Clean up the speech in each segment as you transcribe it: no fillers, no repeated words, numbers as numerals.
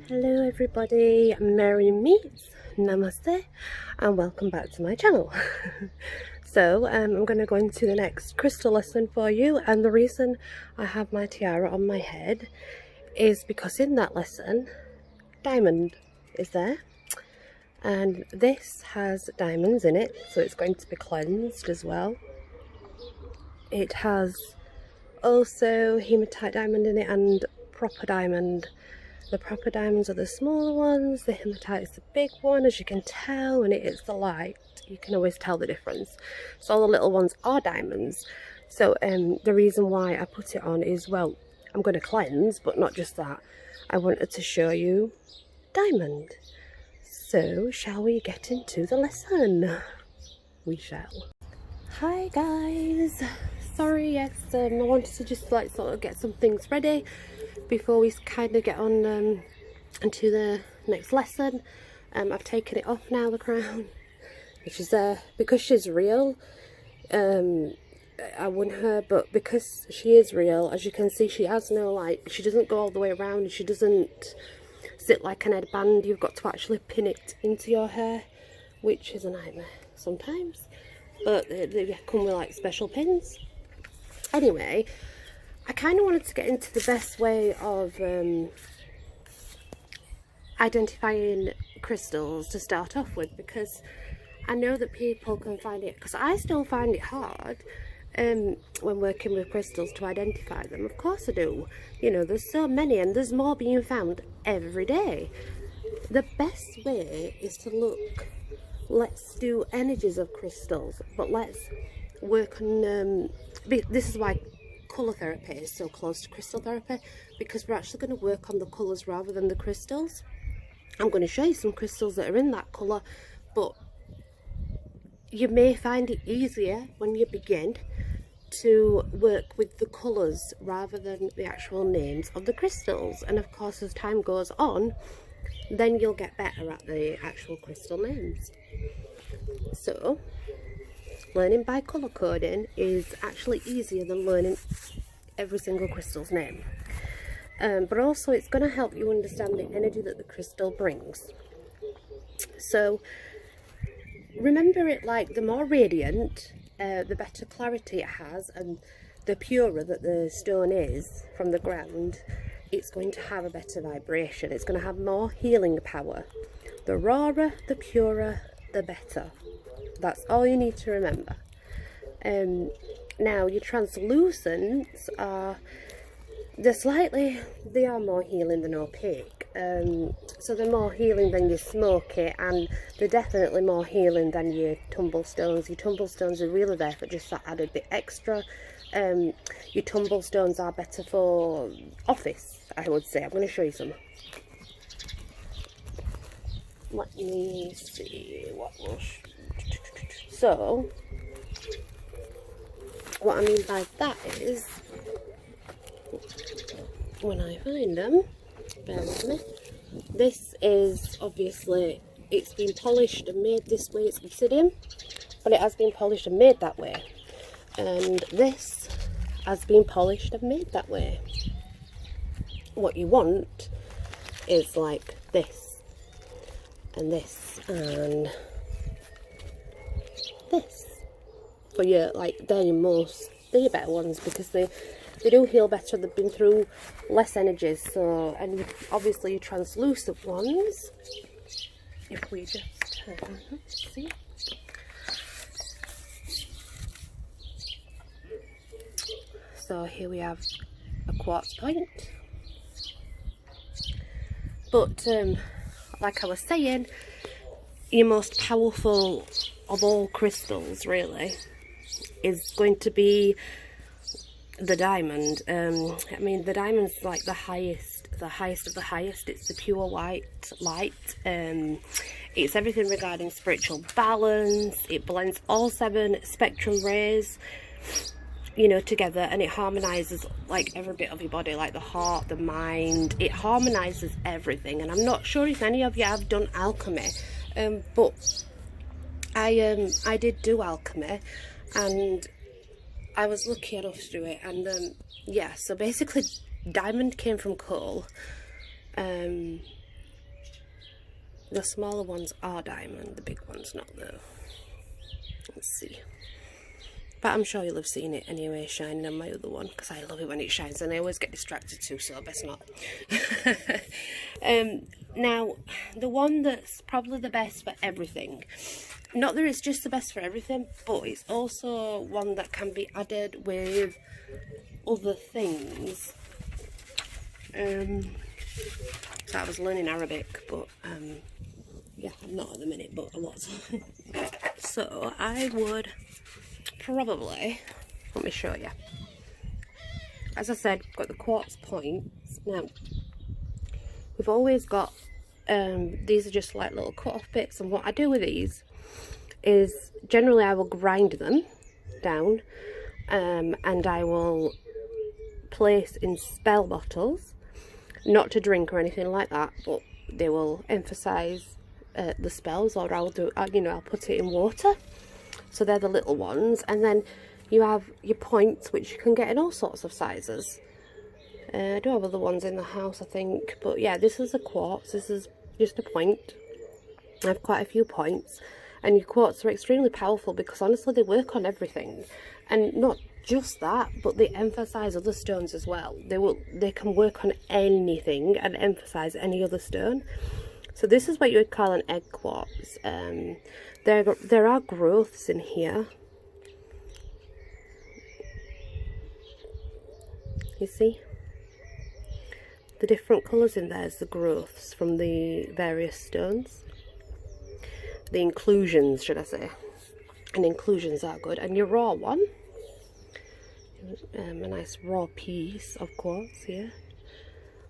Hello everybody, Mary Meets, namaste, and welcome back to my channel. So I'm going to go into the next crystal lesson for you, and the reason I have my tiara on my head is because in that lesson, diamond is there, and this has diamonds in it, so it's going to be cleansed as well. It has also hematite diamond in it and proper diamond. The proper diamonds are the smaller ones, the hematite is the big one, as you can tell when it hits the light. You can always tell the difference. So all the little ones are diamonds. So the reason why I put it on is, well, I'm going to cleanse, but not just that. I wanted to show you diamond. So shall we get into the lesson? We shall. Hi guys. Sorry, yes, I wanted to just like sort of get some things ready before we kind of get on into the next lesson. I've taken it off now, the crown, which is because she's real. I won her, but because she is real, as you can see, she has no, like, she doesn't go all the way around, and she doesn't sit like an headband. You've got to actually pin it into your hair, which is a nightmare sometimes, but they come with like special pins. Anyway, I kind of wanted to get into the best way of identifying crystals to start off with, because I know that people can find it, because I still find it hard when working with crystals to identify them. Of course I do. You know, there's so many and there's more being found every day. The best way is to look, let's do energies of crystals, but let's work on this is why colour therapy is so close to crystal therapy, because we're actually going to work on the colours rather than the crystals. I'm going to show you some crystals that are in that colour, but you may find it easier when you begin to work with the colours rather than the actual names of the crystals. And of course, as time goes on, then you'll get better at the actual crystal names. So learning by colour coding is actually easier than learning every single crystal's name. But also it's going to help you understand the energy that the crystal brings. So remember it like the more radiant, the better clarity it has, and the purer that the stone is from the ground, it's going to have a better vibration. It's going to have more healing power. The rawer, the purer, the better. That's all you need to remember. Now your translucents are, they are more healing than opaque. So they're more healing than your smoky, and they're definitely more healing than your tumblestones. Your tumblestones are really there for just that added bit extra. Your tumblestones are better for office, I would say. I'm going to show you some. Let me see what will. So what I mean by that is, when I find them, bear with me, this is obviously, it's been polished and made this way. It's obsidian, but it has been polished and made that way, and this has been polished and made that way. What you want is like this and this and this for your, like, they're your better ones, because they do heal better. They've been through less energies. So, and obviously your translucent ones, if we just see, so here we have a quartz point. But like I was saying, your most powerful of all crystals really is going to be the diamond. I mean, the diamond's like the highest of the highest. It's the pure white light. It's everything regarding spiritual balance. It blends all 7 spectrum rays, you know, together, and it harmonizes like every bit of your body, like the heart, the mind. It harmonizes everything. And I'm not sure if any of you have done alchemy, but I did do alchemy, and I was lucky enough to do it. And yeah, so basically diamond came from coal, The smaller ones are diamond, the big ones not though. Let's see. But I'm sure you'll have seen it anyway, shining on my other one, because I love it when it shines, and I always get distracted too, so I best not. Now, the one that's probably the best for everything, not that it's just the best for everything, but it's also one that can be added with other things. So I was learning Arabic, but yeah, I'm not at the minute, but I was. So I would probably, let me show you. As I said, we've got the quartz points. Now, we've always got, these are just like little cut off bits, and what I do with these is generally I will grind them down, and I will place in spell bottles, not to drink or anything like that, but they will emphasize the spells, or I'll do, you know, I'll put it in water. So they're the little ones, and then you have your points, which you can get in all sorts of sizes. I do have other ones in the house, I think, but yeah, this is a quartz. This is just a point. I have quite a few points, and your quartz are extremely powerful because honestly they work on everything, and not just that, but they emphasize other stones as well. They can work on anything and emphasize any other stone. So this is what you would call an egg quartz. There are growths in here. You see? The different colours in there is the growths from the various stones. The inclusions, should I say. And inclusions are good. And your raw one, a nice raw piece of quartz here.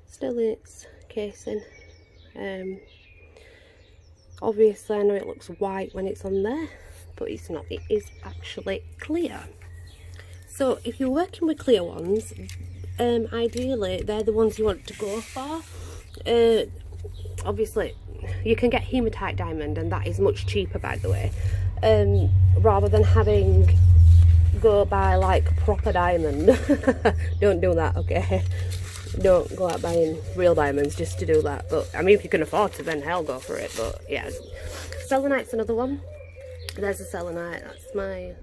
Still in its casing. Obviously I know it looks white when it's on there, but it's not. It is actually clear. So if you're working with clear ones, ideally they're the ones you want to go for. Obviously you can get hematite diamond, and that is much cheaper, by the way, rather than having go buy like proper diamond. Don't do that, okay? Don't go out buying real diamonds just to do that. But I mean, if you can afford to, then hell, go for it. But yeah, selenite's another one. There's a selenite. That's my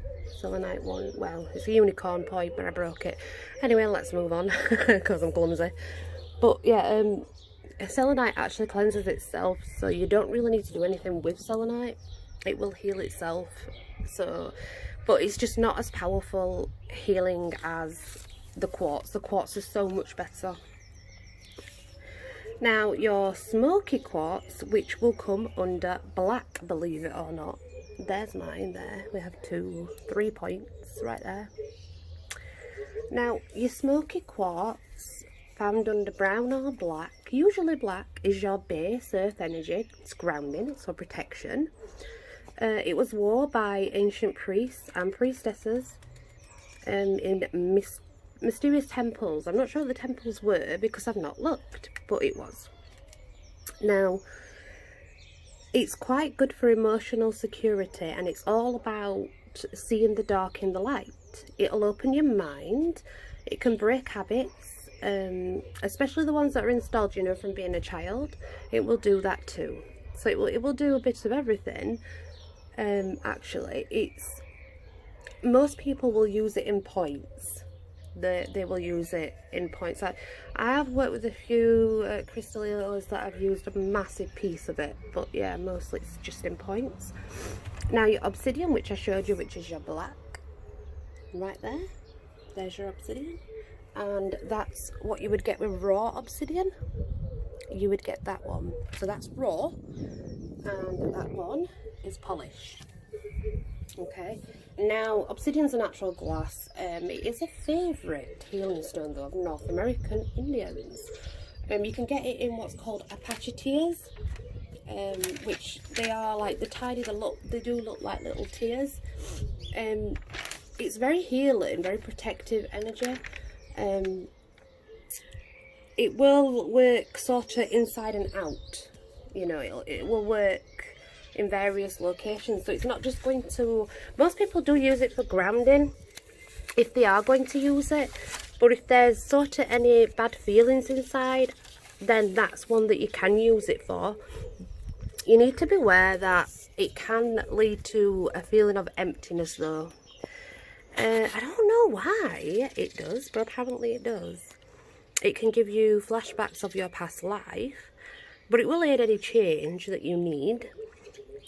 selenite one. Well, it's a unicorn point, but I broke it. Anyway, let's move on because I'm clumsy. But yeah, selenite actually cleanses itself, so you don't really need to do anything with selenite. It will heal itself. So, but it's just not as powerful healing as the quartz. The quartz is so much better. Now your smoky quartz, which will come under black, believe it or not. There's mine there. We have 3 points right there. Now your smoky quartz, found under brown or black, usually black, is your base earth energy. It's grounding, it's for protection. It was worn by ancient priests and priestesses in mysterious temples. I'm not sure what the temples were because I've not looked, but it was. Now, it's quite good for emotional security, and it's all about seeing the dark in the light. It'll open your mind. It can break habits, especially the ones that are installed, you know, from being a child. It will do that too. So it will do a bit of everything. Actually, most people will use it in points. They will use it in points. I have worked with a few crystallios that have used a massive piece of it, but yeah, mostly it's just in points. Now your obsidian, which I showed you, which is your black, right there. There's your obsidian, and that's what you would get with raw obsidian. You would get that one. So that's raw, and that one is polished. Okay. Now, obsidian's a natural glass. It is a favourite healing stone though of North American Indians. You can get it in what's called Apache tears, which they are like the tiny. They do look like little tears. It's very healing, very protective energy. It will work sort of inside and out. You know, it will work in various locations, so it's not just going to, most people do use it for grounding if they are going to use it, but if there's sort of any bad feelings inside, then that's one that you can use it for. You need to be aware that it can lead to a feeling of emptiness though. I don't know why it does, but apparently it does. It can give you flashbacks of your past life, but it will aid any change that you need.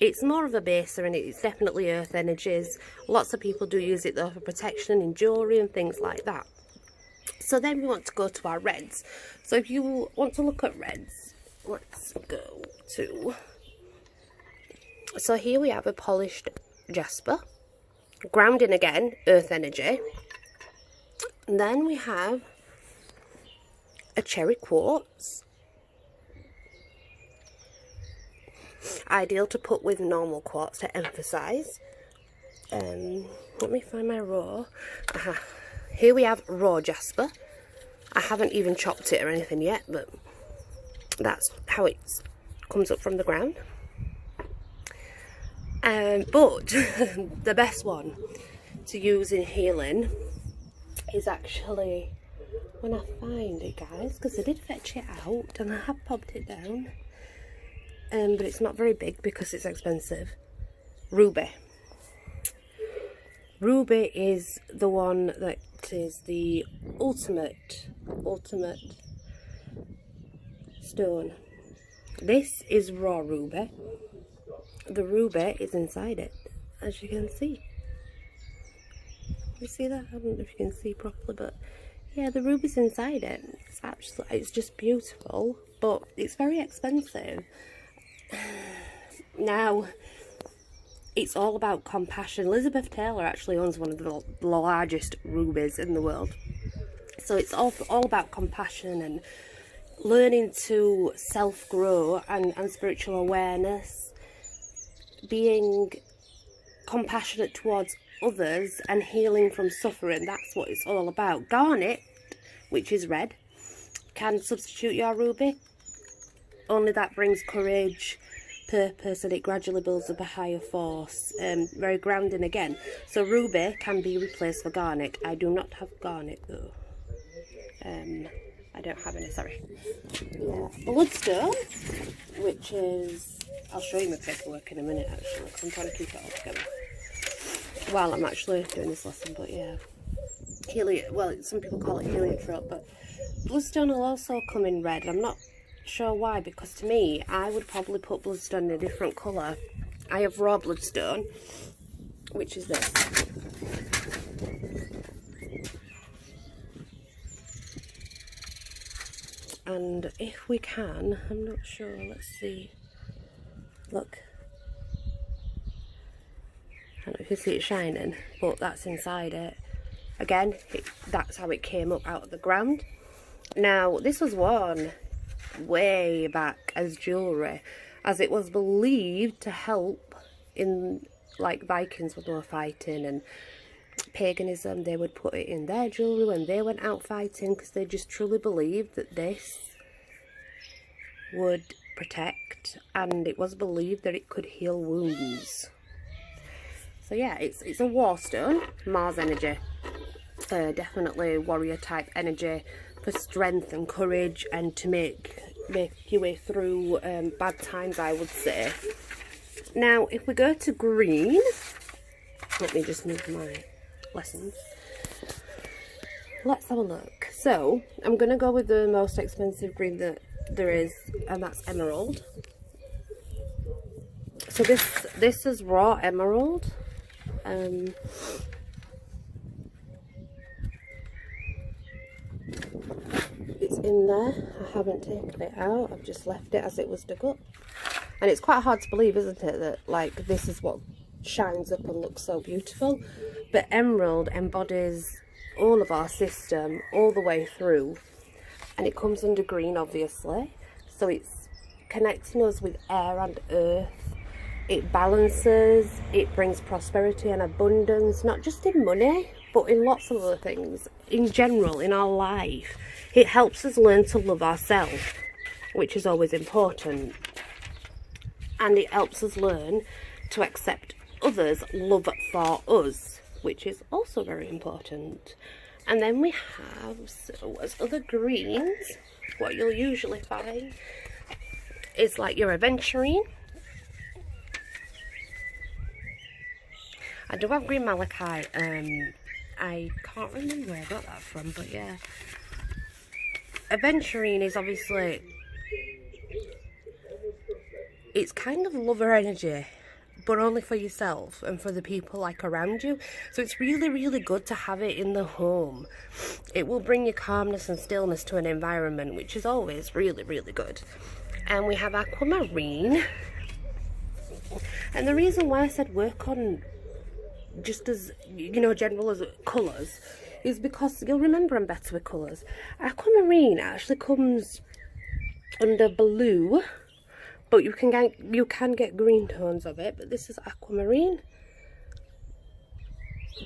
It's more of a baser and it's definitely earth energies. Lots of people do use it though for protection in jewellery and things like that. So then we want to go to our reds. So if you want to look at reds, let's go to... So here we have a polished jasper. Grounding again, earth energy. And then we have a cherry quartz. Ideal to put with normal quartz to emphasize. Let me find my raw. Here we have raw jasper. I haven't even chopped it or anything yet, but that's how it comes up from the ground. But the best one to use in healing is actually when I find it, guys, because I did fetch it out and I have popped it down, but it's not very big because it's expensive. Ruby. Ruby is the one that is the ultimate stone. This is raw ruby. The ruby is inside it, as you can see. You see that? I don't know if you can see properly, but yeah, the ruby's inside it. It's just beautiful, but it's very expensive. Now, it's all about compassion. Elizabeth Taylor actually owns one of the largest rubies in the world. So it's all about compassion and learning to self-grow and spiritual awareness. Being compassionate towards others and healing from suffering. That's what it's all about. Garnet, which is red, can substitute your ruby. Only that brings courage, purpose, and it gradually builds up a higher force. Very grounding again. So ruby can be replaced for garnet. I do not have garnet though. I don't have any, sorry. Yeah. Bloodstone, which is, I'll show you my paperwork in a minute actually, because I'm trying to keep it all together while I'm actually doing this lesson. But yeah, well, some people call it heliotrope, but bloodstone will also come in red. I'm not sure why, because to me, I would probably put bloodstone in a different colour. I have raw bloodstone, which is this. And if we can, I'm not sure, let's see, look, I don't know if you can see it shining, but that's inside it. Again, that's how it came up out of the ground. Now, this was worn way back as jewellery, as it was believed to help in, like, Vikings when they were fighting, and paganism, they would put it in their jewellery when they went out fighting, because they just truly believed that this would protect, and it was believed that it could heal wounds. So yeah, it's a war stone, Mars energy, definitely warrior type energy for strength and courage, and to make your way through bad times, I would say. Now if we go to green, let me just move my lessons. Let's have a look. So I'm gonna go with the most expensive green that there is, and that's emerald. So this is raw emerald. It's in there. I haven't taken it out. I've just left it as it was dug up. And it's quite hard to believe, isn't it, that like this is what shines up and looks so beautiful. But emerald embodies all of our system all the way through, and it comes under green, obviously, so it's connecting us with air and earth. It balances, it brings prosperity and abundance, not just in money, but in lots of other things in general in our life. It helps us learn to love ourselves, which is always important, and it helps us learn to accept others' love for us, which is also very important. And then we have, so as other greens, what you'll usually find is like your aventurine, I do have green malachite. I can't remember where I got that from, but yeah. Aventurine is obviously, it's kind of lover energy, but only for yourself and for the people like around you. So it's really, really good to have it in the home. It will bring you calmness and stillness to an environment, which is always really, really good. And we have aquamarine. And the reason why I said work on just as, you know, general as colours is because you'll remember I'm better with colours. Aquamarine actually comes under blue, but you can get green tones of it. But this is aquamarine.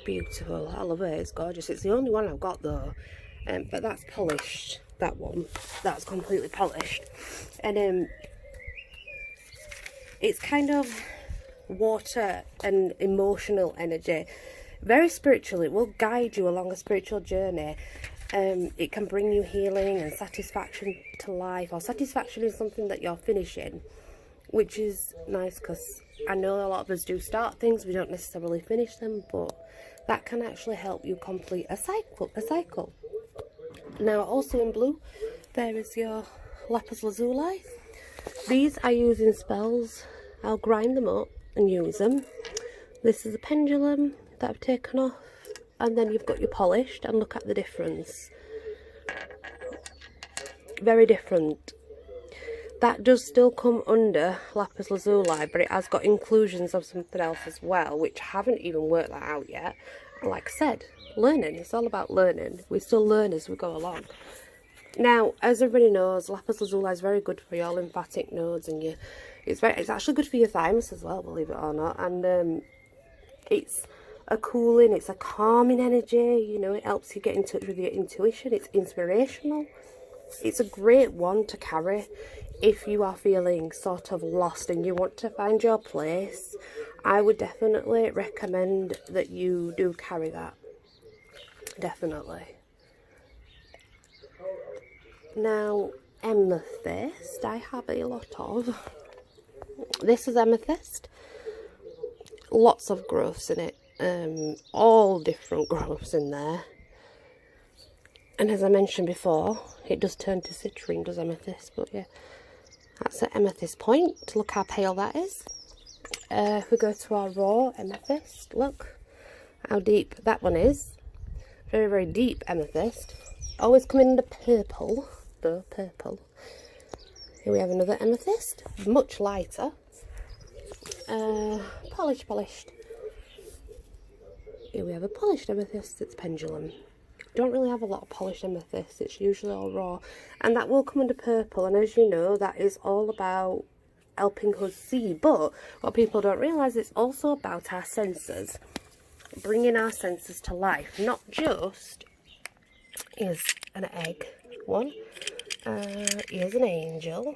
Beautiful. I love it. It's gorgeous. It's the only one I've got though. But that's polished. That one. That's completely polished. And it's kind of water and emotional energy. Very spiritual. It will guide you along a spiritual journey. It can bring you healing and satisfaction to life, or satisfaction in something that you're finishing, which is nice because I know a lot of us do start things, we don't necessarily finish them, but that can actually help you complete a cycle. Now, also in blue, there is your lapis lazuli. These I use in spells. I'll grind them up and use them. This is a pendulum that I've taken off, and then you've got your polished, and look at the difference. Very different. That does still come under lapis lazuli, but it has got inclusions of something else as well, which I haven't even worked that out yet. And like I said, learning. It's all about learning. We still learn as we go along. Now, as everybody knows, lapis lazuli is very good for your lymphatic nodes, and it's actually good for your thymus as well, believe it or not. And it's a cooling, it's a calming energy. You know, it helps you get in touch with your intuition. It's inspirational. It's a great one to carry if you are feeling sort of lost and you want to find your place. I would definitely recommend that you do carry that. Definitely. Now, amethyst, I have a lot of. This is amethyst. Lots of growths in it. All different growths in there. And as I mentioned before, it does turn to citrine, does amethyst, but yeah. That's at amethyst point. Look how pale that is. If we go to our raw amethyst, look how deep that one is. Very, very deep amethyst. Always come in the purple, though, purple. Here we have another amethyst, much lighter. Polished. Here we have a polished amethyst, it's pendulum. Don't really have a lot of polished amethyst, it's usually all raw, and that will come under purple. And as you know, that is all about helping us see, but what people don't realise, it's also about our senses, bringing our senses to life. Not just, here's an egg one, here's an angel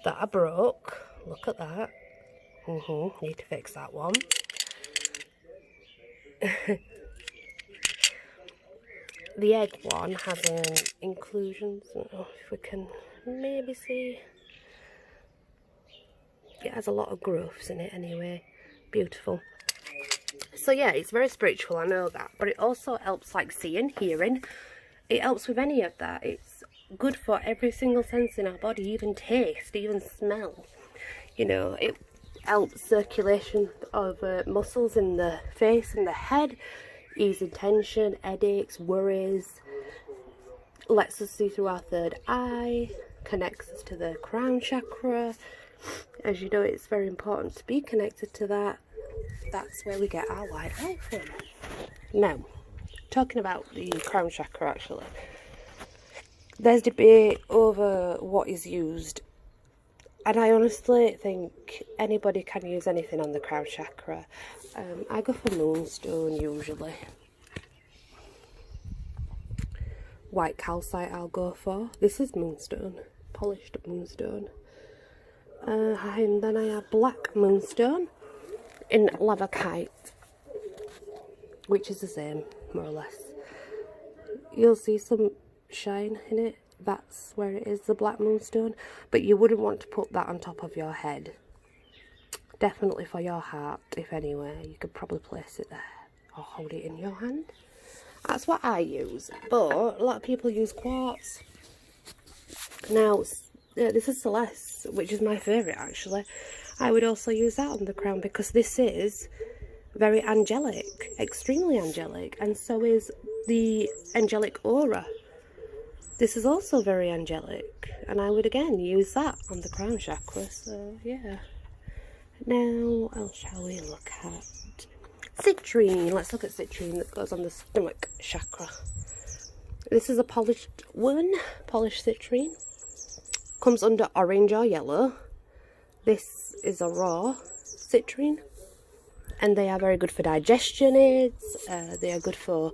that I broke, look at that. Need to fix that one. The egg one has an inclusions. I don't know if we can maybe see. It has a lot of growths in it anyway. Beautiful. So yeah, it's very spiritual, I know that. But it also helps like seeing, hearing. It helps with any of that. It's good for every single sense in our body, even taste, even smell. You know, it helps circulation of muscles in the face and the head. Easing tension, headaches, worries, lets us see through our third eye, connects us to the crown chakra. As you know, it's very important to be connected to that. That's where we get our white light from. Now, talking about the crown chakra actually, there's debate over what is used. And I honestly think anybody can use anything on the crown chakra. I go for moonstone usually. White calcite I'll go for. This is moonstone, polished moonstone. And then I have black moonstone in lavakite, which is the same, more or less. You'll see some shine in it. That's where it is, the black moonstone. But you wouldn't want to put that on top of your head, definitely for your heart, if anywhere. You could probably place it there or hold it in your hand. That's what I use, but a lot of people use quartz. Now, this is Celeste, which is my favourite actually. I would also use that on the crown because this is very angelic, extremely angelic, and so is the angelic aura. This is also very angelic, and I would again use that on the crown chakra, so yeah. Now, what else shall we look at? Citrine. Let's look at citrine that goes on the stomach chakra. This is a polished one, polished citrine. Comes under orange or yellow. This is a raw citrine, and they are very good for digestion aids. They are good for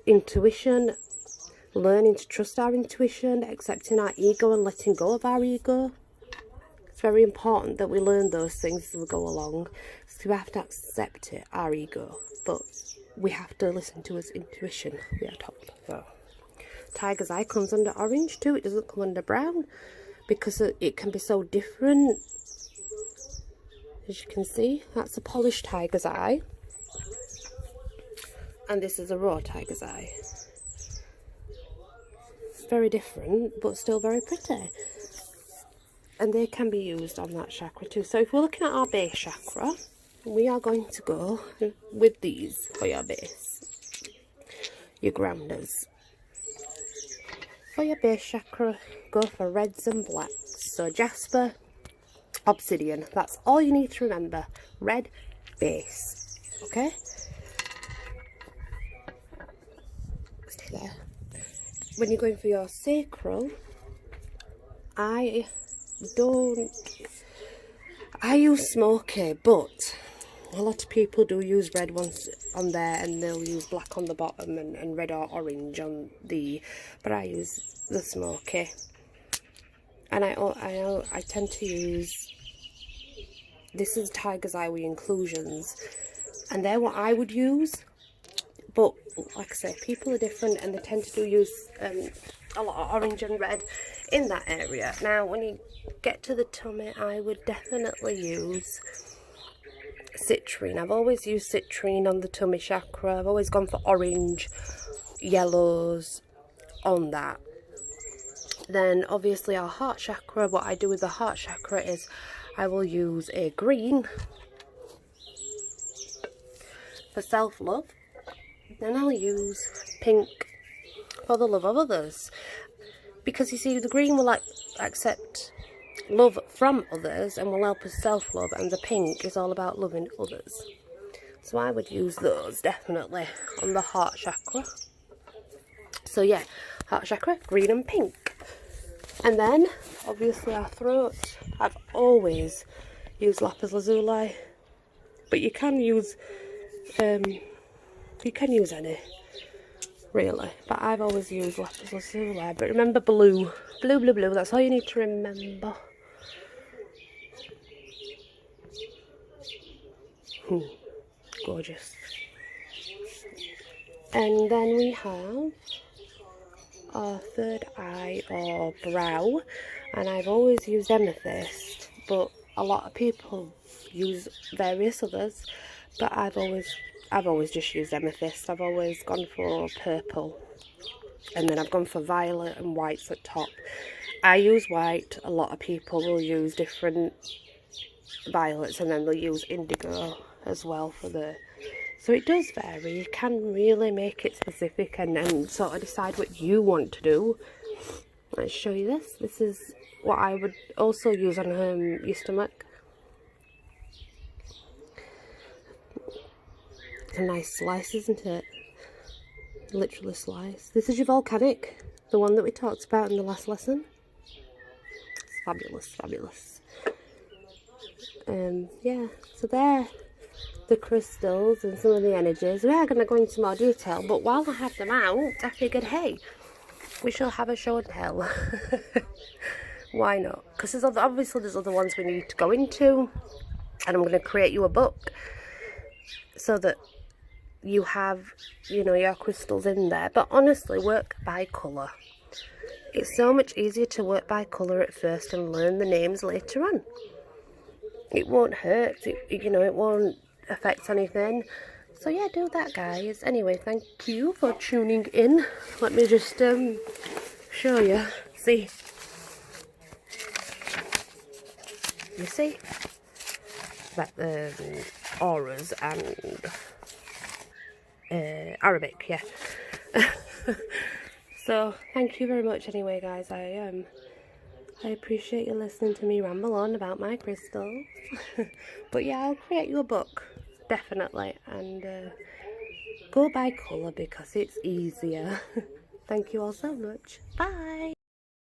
intuition, learning to trust our intuition, accepting our ego and letting go of our ego. It's very important that we learn those things as we go along. So we have to accept it, our ego, but we have to listen to his intuition, we are told. So, Tiger's Eye comes under orange too. It doesn't come under brown because it can be so different. As you can see, that's a polished Tiger's Eye, and this is a raw Tiger's Eye. Very different, but still very pretty. And they can be used on that chakra too. So if we're looking at our base chakra, we are going to go with these for your base, your grounders. For your base chakra, go for reds and blacks. So jasper, obsidian. That's all you need to remember. Red base. Okay? Stay there. When you're going for your sacral, I use smoky, but a lot of people do use red ones on there, and they'll use black on the bottom and red or orange on but I use the smoky. And I tend to use, this is Tiger's Eye with inclusions, and they're what I would use. But like I say, people are different, and they tend to use a lot of orange and red in that area. Now, when you get to the tummy, I would definitely use citrine. I've always used citrine on the tummy chakra. I've always gone for orange, yellows on that. Then, obviously, our heart chakra, what I do with the heart chakra is I will use a green for self-love. Then I'll use pink for the love of others, because you see, the green will accept love from others and will help us self-love, and the pink is all about loving others. So I would use those definitely on the heart chakra. So yeah, heart chakra, green and pink. And then obviously our throat, I've always used lapis lazuli, but you can use any, really, but I've always used lapis lazuli. But remember blue, that's all you need to remember. Gorgeous. And then we have our third eye or brow, and I've always used amethyst, but a lot of people use various others, but I've always just used amethyst. I've always gone for purple, and then I've gone for violet and whites at top. I use white. A lot of people will use different violets, and then they'll use indigo as well for the... So it does vary. You can really make it specific and sort of decide what you want to do. Let's show you this. This is what I would also use on your stomach. It's a nice slice, isn't it? Literally a slice. This is your volcanic, the one that we talked about in the last lesson. It's fabulous, fabulous. Yeah, so there, the crystals and some of the energies. We are going to go into more detail, but while I have them out, I figured, hey, we shall have a show and tell. Why not? Because there's other ones we need to go into, and I'm going to create you a book so that you have, you know, your crystals in there. But honestly, work by colour. It's so much easier to work by colour at first and learn the names later on. it won't hurt, you know, it won't affect anything. So yeah, do that, guys. Anyway, thank you for tuning in. Let me just show you. See, you see that the auras and Arabic, yeah. So thank you very much anyway, guys. I appreciate you listening to me ramble on about my crystals. But yeah, I'll create you a book, definitely, and go by colour because it's easier. Thank you all so much. Bye.